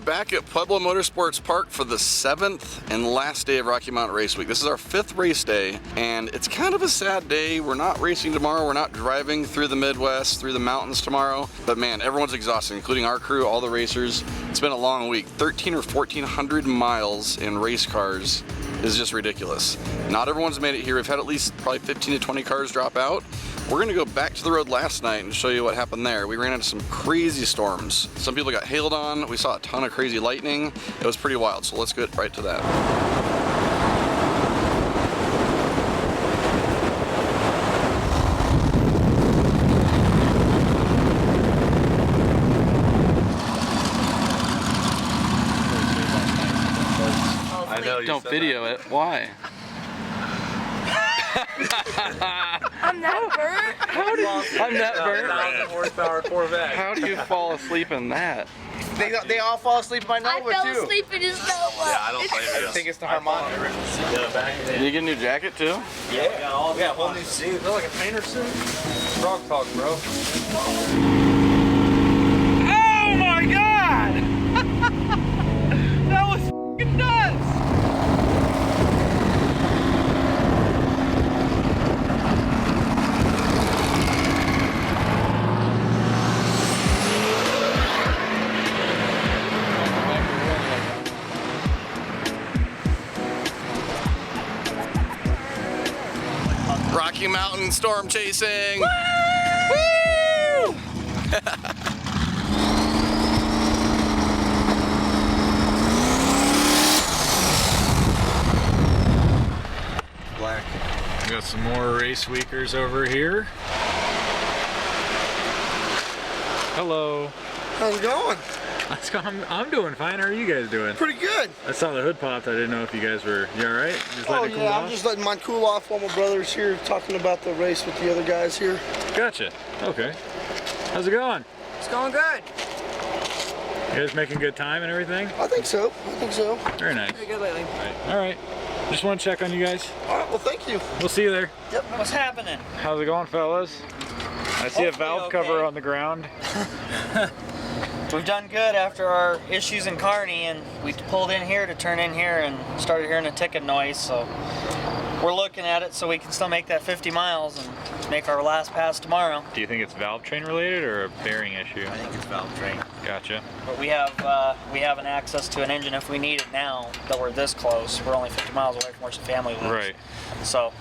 back at Pueblo Motorsports Park for the 7th and last day of Rocky Mountain Race Week. This is our 5th race day, and it's kind of a sad day. We're not racing tomorrow. We're not driving through the Midwest, through the mountains tomorrow. But man, everyone's exhausted, including our crew, all the racers. It's been a long week. 1,300 or 1,400 miles in race cars is just ridiculous. Not everyone's made it here. We've had at least probably 15 to 20 cars drop out. We're gonna go back to the road last night and show you what happened there. We ran into some crazy storms. Some people got hailed on. We saw a ton of crazy lightning. It was pretty wild, so let's get right to that. I know you don't video it. Why? I'm that burnt. I'm that burnt. 1,000 horsepower Corvette. How do you fall asleep in that? They all fall asleep in my Nova too. I fell asleep in his Nova. Yeah, I don't blame you. I think it's the harmonic. Did you get a new jacket too? Yeah, we got a whole new suit. Feel like a painter suit? Frog talk, bro. Oh my god! That was f***ing nuts! Rocky Mountain storm chasing! Woo! Black. We got some more race weekers over here. Hello. How's it going? I'm doing fine. How are you guys doing? Pretty good. I saw the hood popped. I didn't know if you guys were. You all right? Just letting it cool off? I'm just letting mine cool off while my brother's here talking about the race with the other guys here. Gotcha. Okay. How's it going? It's going good. You guys making good time and everything? I think so. Very nice. Pretty good lately. All right. Just want to check on you guys. All right, well, thank you. We'll see you there. Yep. What's happening? How's it going, fellas? I see a valve okay. cover on the ground. We've done good after our issues in Kearney, and we pulled in here to turn in here and started hearing a ticking noise, so we're looking at it so we can still make that 50 miles and make our last pass tomorrow. Do you think it's valve train related or a bearing issue? I think it's valve train. Gotcha. But we have an access to an engine if we need it now that we're this close. We're only 50 miles away from where some family lives. Right. So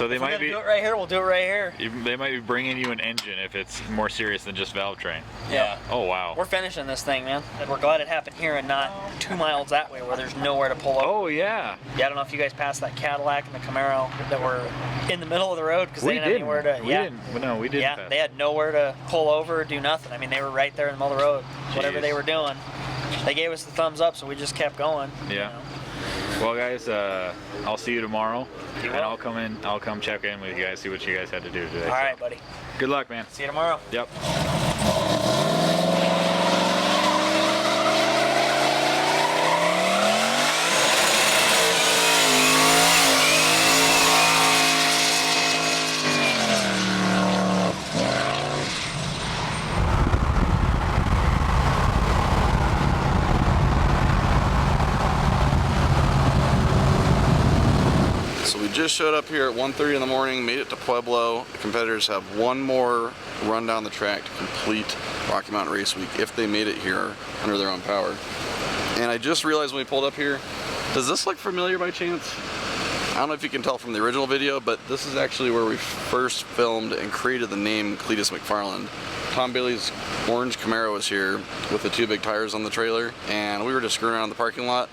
they if might we're be. do it right here, we'll do it right here. They might be bringing you an engine if it's more serious than just valve train. Yeah. Oh wow. We're finishing this thing, man. And we're glad it happened here and not 2 miles that way where there's nowhere to pull over. Oh yeah. Yeah, I don't know if you guys passed that Cadillac and the Camaro that were in the middle of the road because they didn't have anywhere to. We didn't. Yeah, pass. they had nowhere to pull over or do nothing. I mean, they were right there in the middle of the road. Whatever Jeez. they were doing, they gave us the thumbs up, so we just kept going. Yeah. You know? Well, guys, I'll see you tomorrow, You and will. I'll come check in with you guys, see what you guys had to do today. All right, buddy. Good luck, man. See you tomorrow. Yep. Just showed up here at 1:30 in the morning, made it to Pueblo. The competitors have one more run down the track to complete Rocky Mountain Race Week if they made it here under their own power. And I just realized when we pulled up here, does this look familiar by chance? I don't know if you can tell from the original video, but this is actually where we first filmed and created the name Cletus McFarland. Tom Bailey's orange Camaro was here with the 2 big tires on the trailer, and we were just screwing around in the parking lot,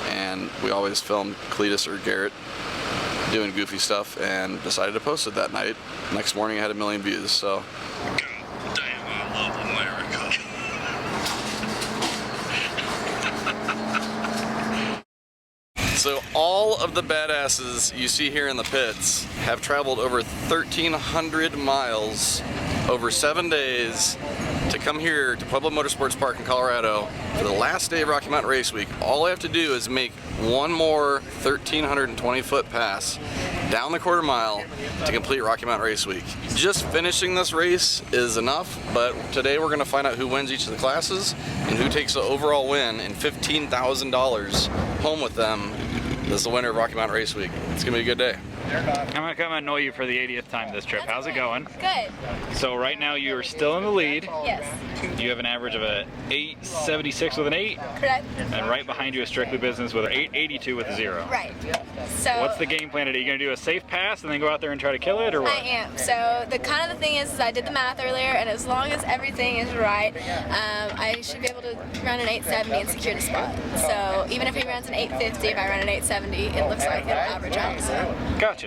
and we always filmed Cletus or Garrett doing goofy stuff and decided to post it that night. Next morning I had 1 million views, so. God damn, I love America. So all of the badasses you see here in the pits have traveled over 1,300 miles over 7 days to come here to Pueblo Motorsports Park in Colorado for the last day of Rocky Mountain Race Week. All I have to do is make one more 1,320 foot pass down the quarter mile to complete Rocky Mountain Race Week. Just finishing this race is enough, but today we're going to find out who wins each of the classes and who takes the overall win and $15,000 home with them. This is the winner of Rocky Mountain Race Week. It's going to be a good day. I'm gonna come annoy you for the 80th time this trip. How's it going? Good. So right now you are still in the lead. Yes. You have an average of a 876 with an 8. Correct. And right behind you is Strictly Business with an 882 with a 0. Right. So. What's the game plan today? Are you gonna do a safe pass and then go out there and try to kill it, or what? I am. So the thing is I did the math earlier, and as long as everything is right, I should be able to run an 870 and secure the spot. So even if he runs an 850, if I run an 870, it looks like it'll average out. So. Gotcha.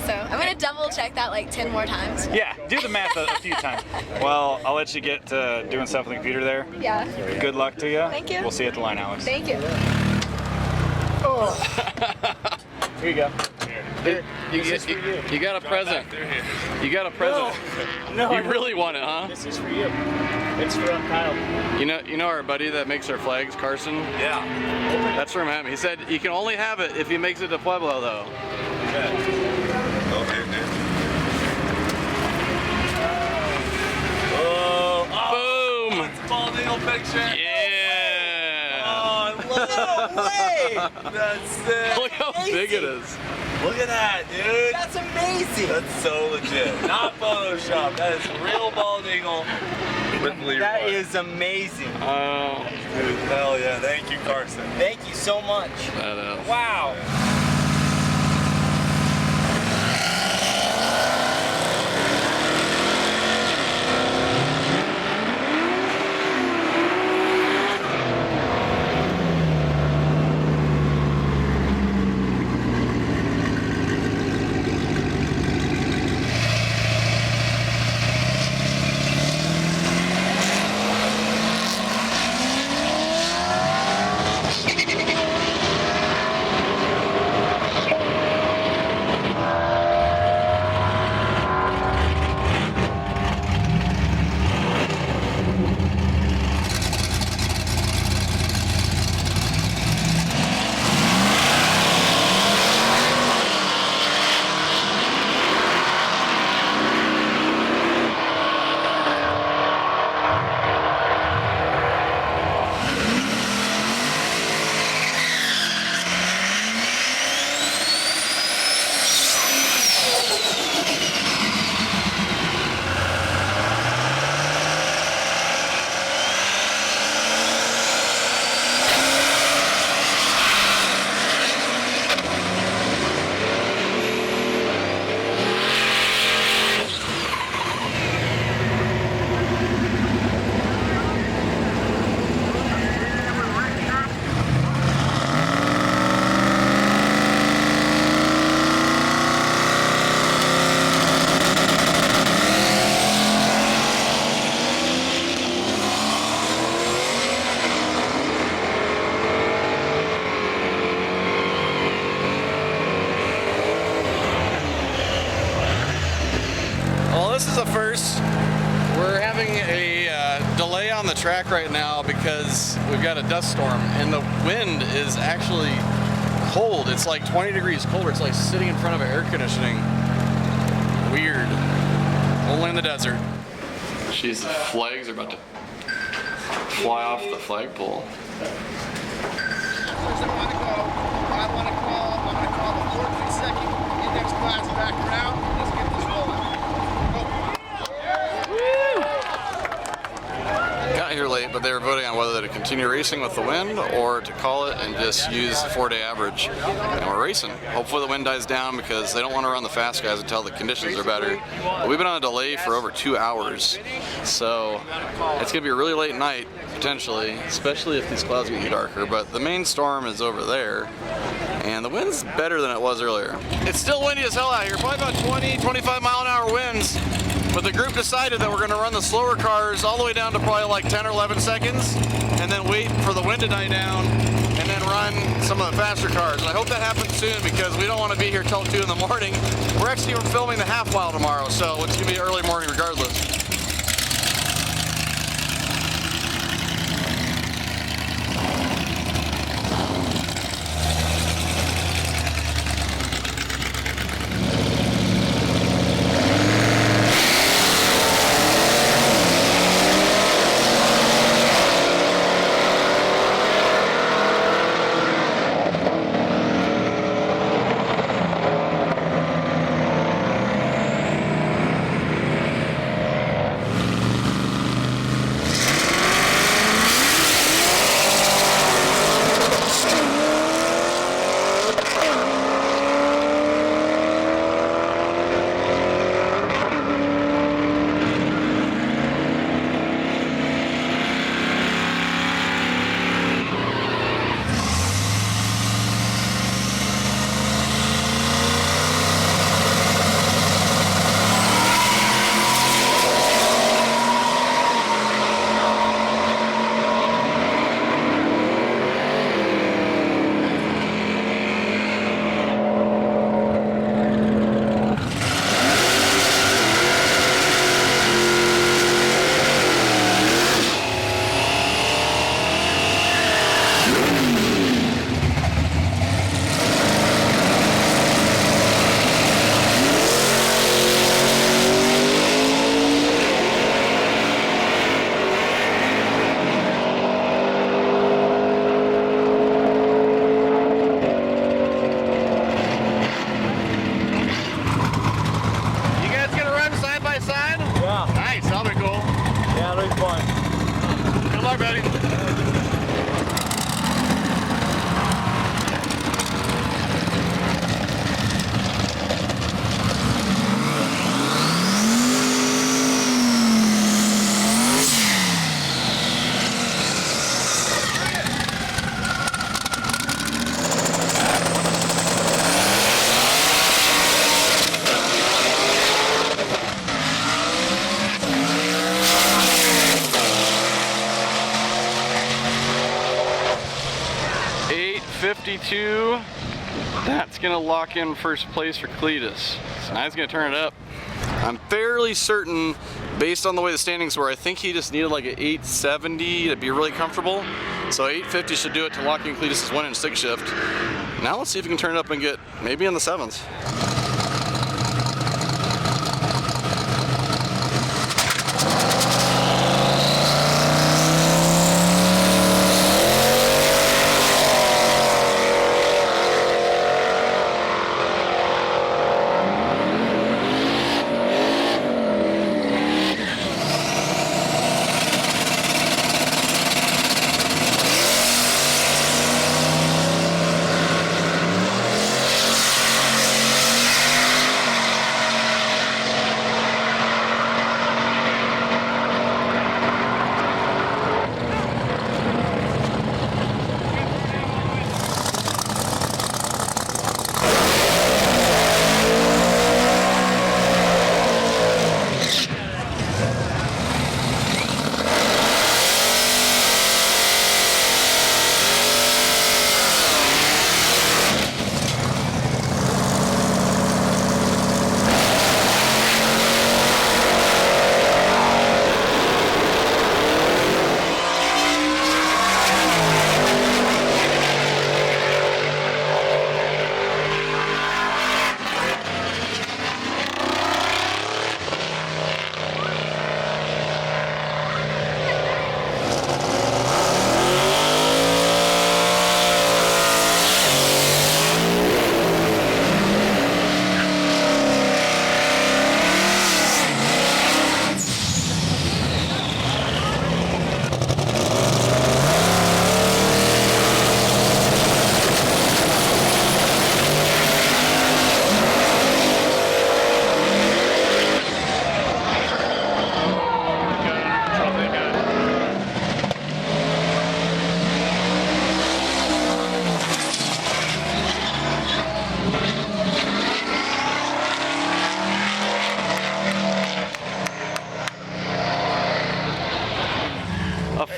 So I'm gonna double check that like 10 more times. Yeah, do the math a few times. Well, I'll let you get to doing stuff with the computer there. Yeah. Good luck to you. Thank you. We'll see you at the line, Alex. Thank you. Oh. Here you go. You got a present. You got a present. No. You really want it, huh? This is for you. It's from Kyle. You know our buddy that makes our flags, Carson? Yeah. That's from him. He said you can only have it if he makes it to Pueblo, though. Okay, dude. Boom! It's a bald eagle picture. Yeah! Oh, no way! That's sick. Look how big it is. Look at that, dude. That's amazing. That's so legit. Not Photoshop. That is real bald eagle with Leroy. That is amazing. Oh, Dude, hell yeah. Thank you, Carson. Thank you so much. that is. Wow. This is a first. We're having a delay on the track right now because we've got a dust storm and the wind is actually cold. It's like 20 degrees colder. It's like sitting in front of an air conditioning. Weird. Only in the desert. Jeez, the flags are about to fly off the flagpole. I'm going to call the 14-second index class back around. Let's get this rolling. Got here late, but they were voting on whether to continue racing with the wind or to call it and just use the 4-day average. And we're racing. Hopefully the wind dies down because they don't want to run the fast guys until the conditions are better. But we've been on a delay for over 2 hours, so it's going to be a really late night, potentially, especially if these clouds get darker. But the main storm is over there, and the wind's better than it was earlier. It's still windy as hell out here, probably about 20, 25 mile an hour winds. But the group decided that we're going to run the slower cars all the way down to probably like 10 or 11 seconds and then wait for the wind to die down and then run some of the faster cars. And I hope that happens soon because we don't want to be here till 2 in the morning. We're actually filming the half mile tomorrow, so it's going to be early morning regardless. luck, buddy. That's gonna lock in first place for Cletus. So now he's gonna turn it up. I'm fairly certain, based on the way the standings were, I think he just needed like an 870 to be really comfortable. So 850 should do it to lock in Cletus's win in stick shift. Now let's see if we can turn it up and get maybe in the 7s.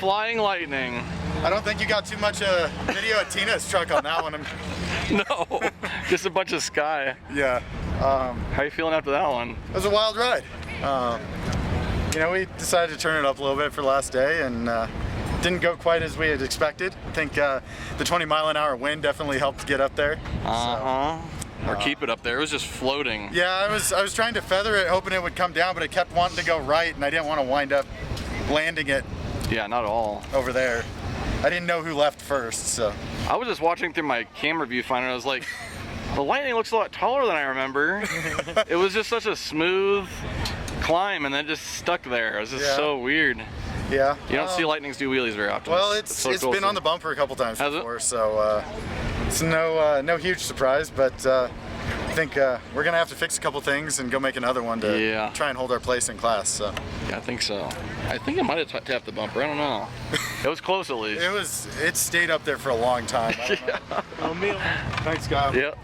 Flying lightning. I don't think you got too much video of Tina's truck on that one. No, just a bunch of sky. Yeah. How you feeling after that one? It was a wild ride. You know, we decided to turn it up a little bit for last day and didn't go quite as we had expected. I think the 20-mile-an-hour wind definitely helped get up there. Or keep it up there. It was just floating. Yeah, I was trying to feather it, hoping it would come down, but it kept wanting to go right, and I didn't want to wind up landing it. Yeah, not at all. Over there. I didn't know who left first, so. I was just watching through my camera viewfinder and I was like, the lightning looks a lot taller than I remember. It was just such a smooth climb and then just stuck there. It was just so weird. Yeah. You don't see lightnings do wheelies very often. Well, it's been on the bumper a couple times before, so it's no huge surprise, but I think we're gonna have to fix a couple things and go make another one to try and hold our place in class. So. Yeah, I think so. I think I might have tapped the bumper. I don't know. It was close at least. It stayed up there for a long time. I don't know. Well, meal. Thanks, Kyle. Yep.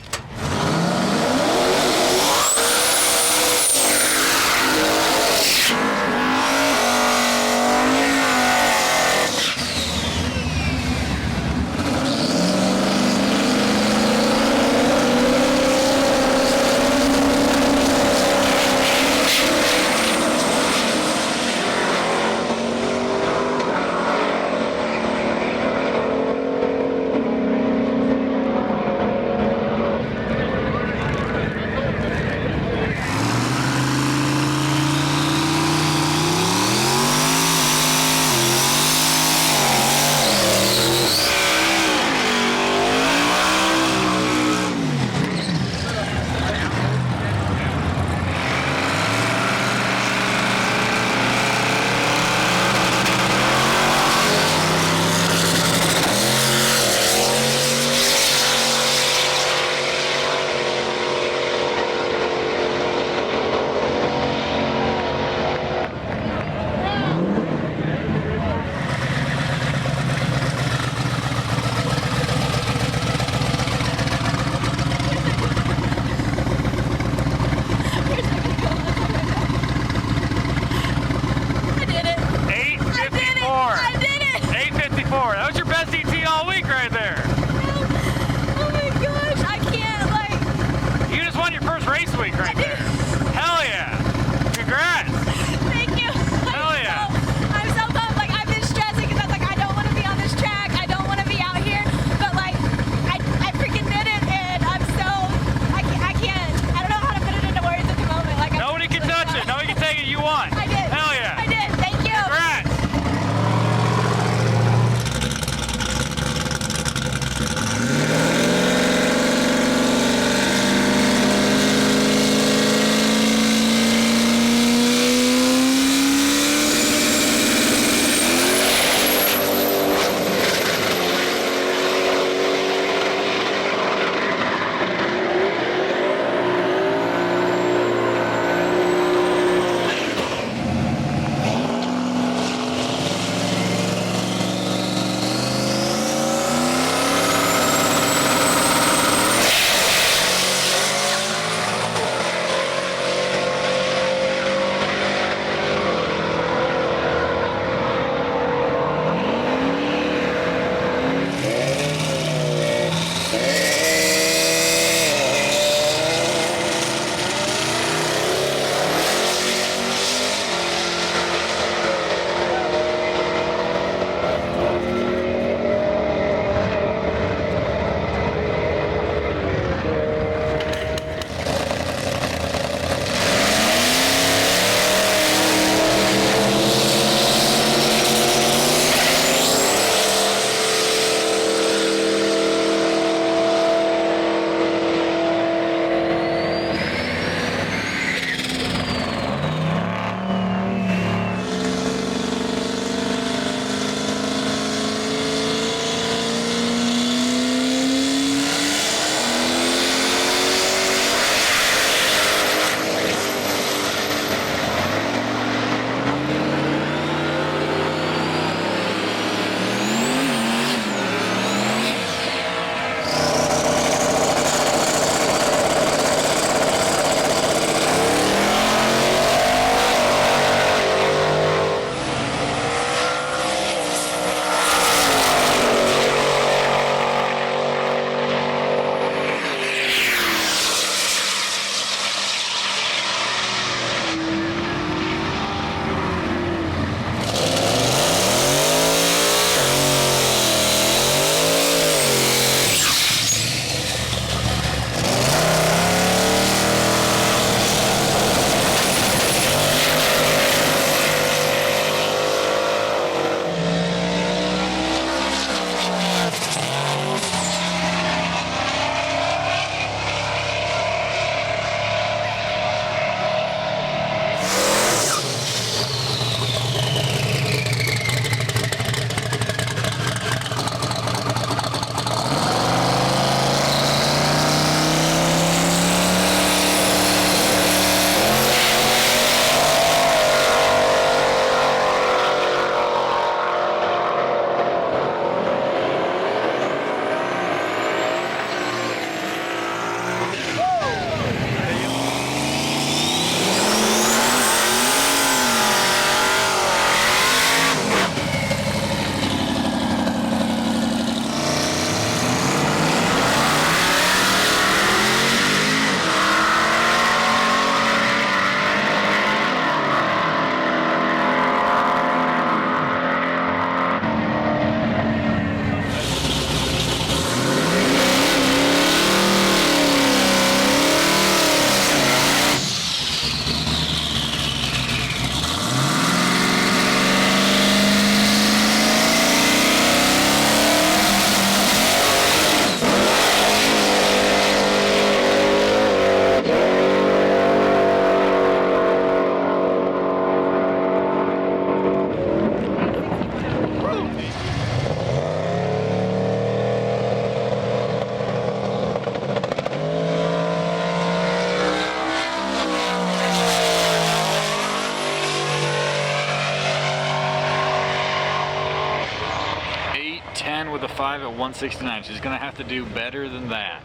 ran with a 5 at 169. She's gonna have to do better than that.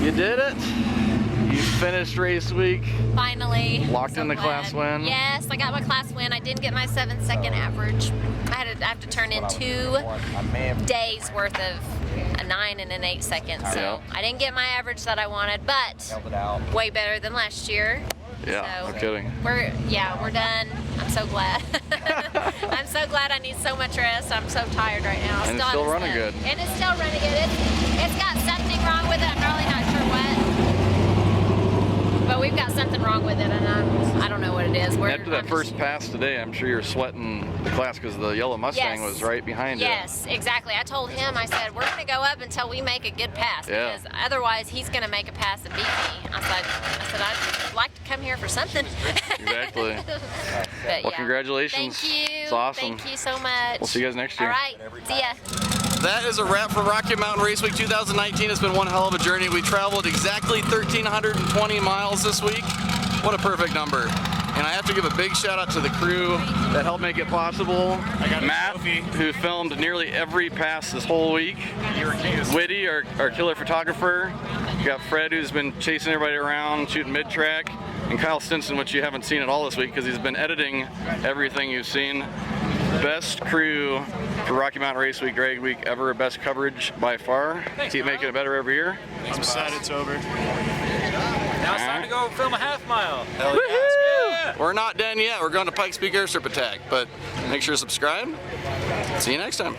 You did it. You finished race week. Finally. Locked in the class win. Yes, I got my class win. I didn't get my 7-second average. I have to turn in 2 days worth of a 9 and an 8 seconds. So I didn't get my average that I wanted, but way better than last year. Yeah, so no kidding. We're done. I'm so glad. I'm so glad. I need so much rest. I'm so tired right now. And it's still running good. And it's still running good. It's got something wrong with it. I'm really not sure what. But we've got something wrong with it, and I don't know what it is. After that first pass today, I'm sure you're sweating the class because the yellow Mustang was right behind you. Yes, exactly. I told him, I said, we're going to go up until we make a good pass, because otherwise he's going to make a pass and beat me. I said, I'd like to come here for something. Exactly. But, well, congratulations. Thank you. It's awesome. Thank you so much. We'll see you guys next year. All right. See ya. That is a wrap for Rocky Mountain Race Week 2019. It's been one hell of a journey. We traveled exactly 1,320 miles this week. What a perfect number. And I have to give a big shout out to the crew that helped make it possible. Matt, who filmed nearly every pass this whole week. Whitty, our killer photographer. You got Fred, who's been chasing everybody around, shooting mid-track. And Kyle Stinson, which you haven't seen at all this week because he's been editing everything you've seen. Best crew for Rocky Mountain Race Week, drag week ever. Best coverage by far. Keep making it better every year. I'm sad it's over. Now it's time to go film a half mile. Hell yeah. We're not done yet. We're going to Pikes Peak Airstrip Attack, but make sure to subscribe. See you next time.